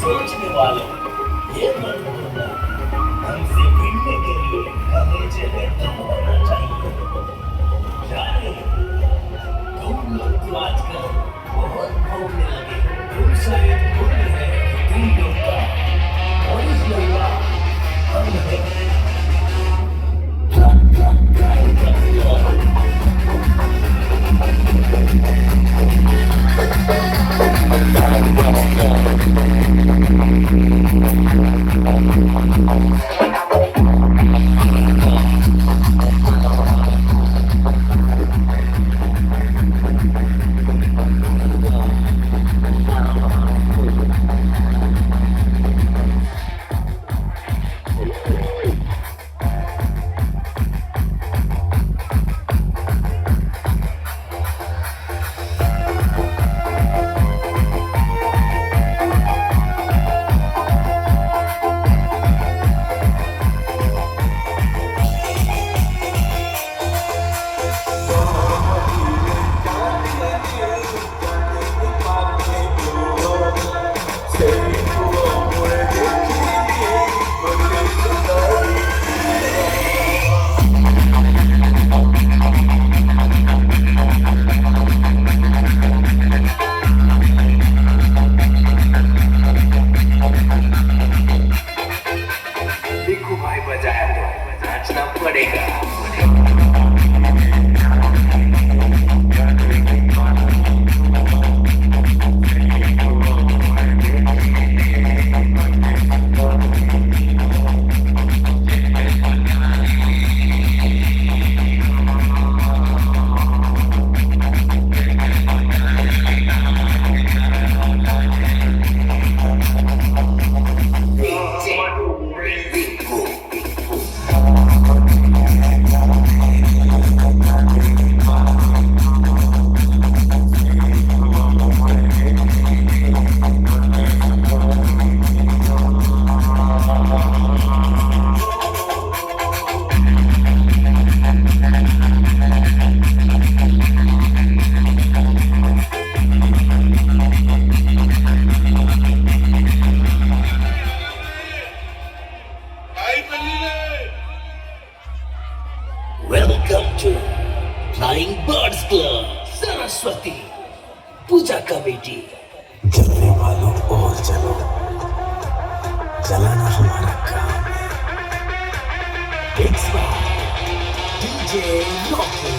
सोचने वालों, ये मत भूलना, हमसे भिड़ने के लिए हमें जगह कम होना चाहिए। जाने तुम लोग तो आजकल बहुत भोगने लगे हो। तुम शायद भूल गए कि तुम लोग का ओरिजिनल हम हैं। Welcome to Flying Birds Club, Saraswati पूजा का बेटी। जलने वालों और जलो, जलाना हमारा काम है। It's by DJ Rocky.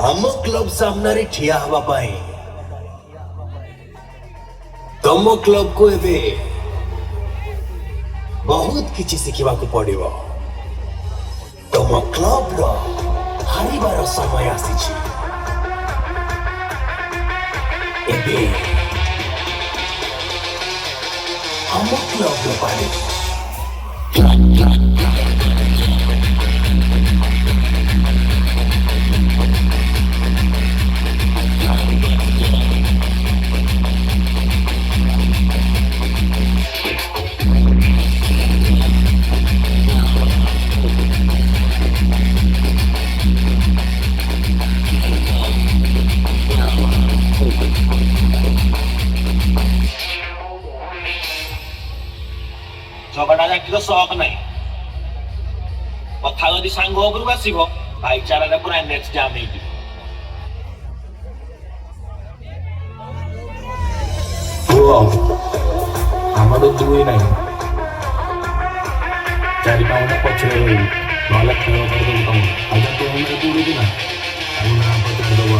ଆମ କ୍ଲବ ସାମ୍ନାରେ ଠିଆ ହେବା ପାଇଁ ତମ କ୍ଲବକୁ ଏବେ ବହୁତ କିଛି ଶିଖିବାକୁ ପଡିବ। ତମ କ୍ଲବର ହାରିବାର ସମୟ ଆସିଛି। ଏବେ ଆମ କ୍ଲବର ପାଳି। ଝଗଡ଼ା ଝାଟିର ଶକ ନାହିଁ। କଥା ଯଦି ସାଙ୍ଗ ଉପରକୁ ଆସିବ, ଭାଇଚାରାରେ ପୁରା ନେକ୍ସଟ ଜାମ୍ ହେଇଯିବ। ଆମର ଦୁଇ ନାହିଁ, ଚାରି ପାଉଣ୍ଡ ପଛରେ ରହିବି, ନହେଲେ ଖେଳ କରିଦେବୁ ତମ। ଆଜ୍ଞା ତୁମେ ଦୌଡ଼ିବି ନା, ଆଉ ନା ପଚାରିଦେବ।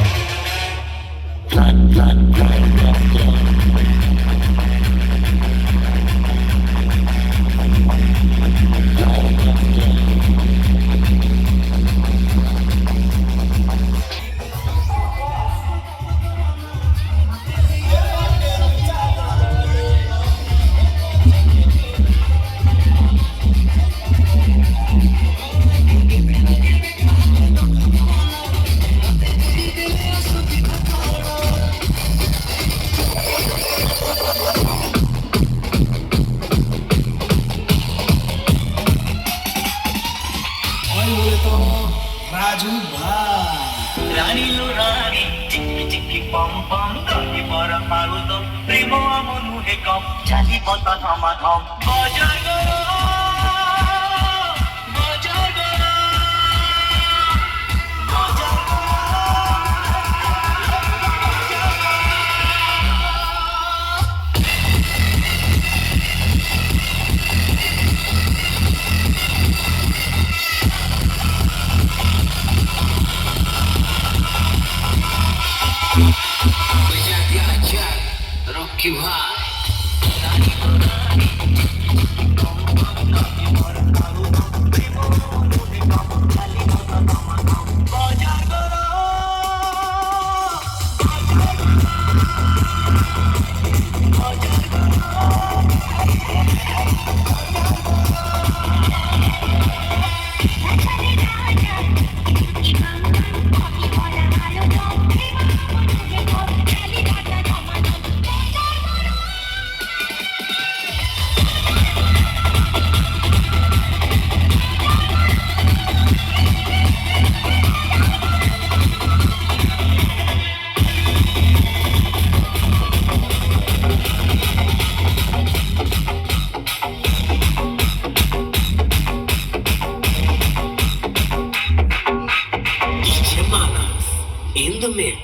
পম পম দহি বড় আলুদম প্রেম আমনু হে কম চালি পতা ধমাধম বাজার গো বাজার গো বাজার গো রক্ষী ভাই in the mix.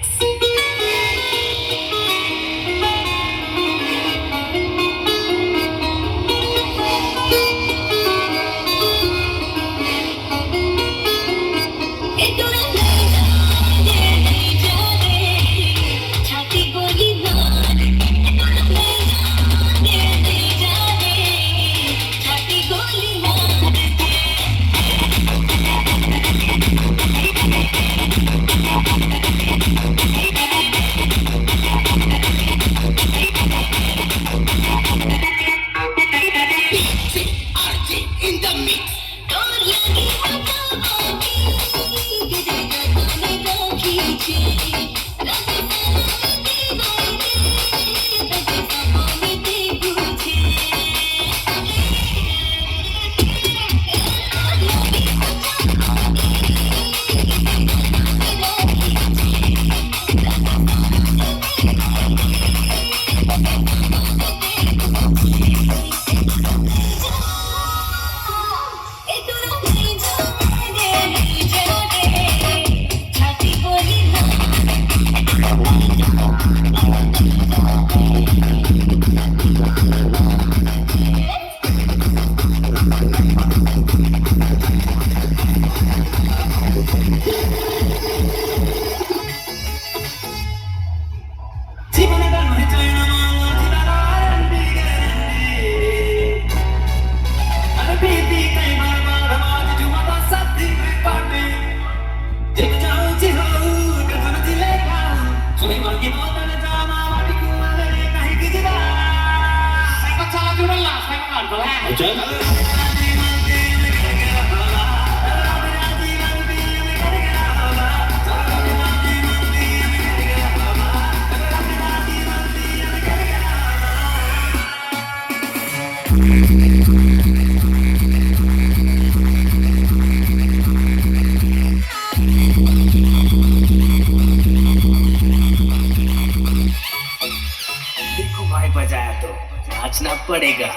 देखो भाई बजाया तो नाचना पड़ेगा।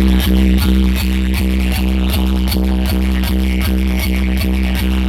Thank you.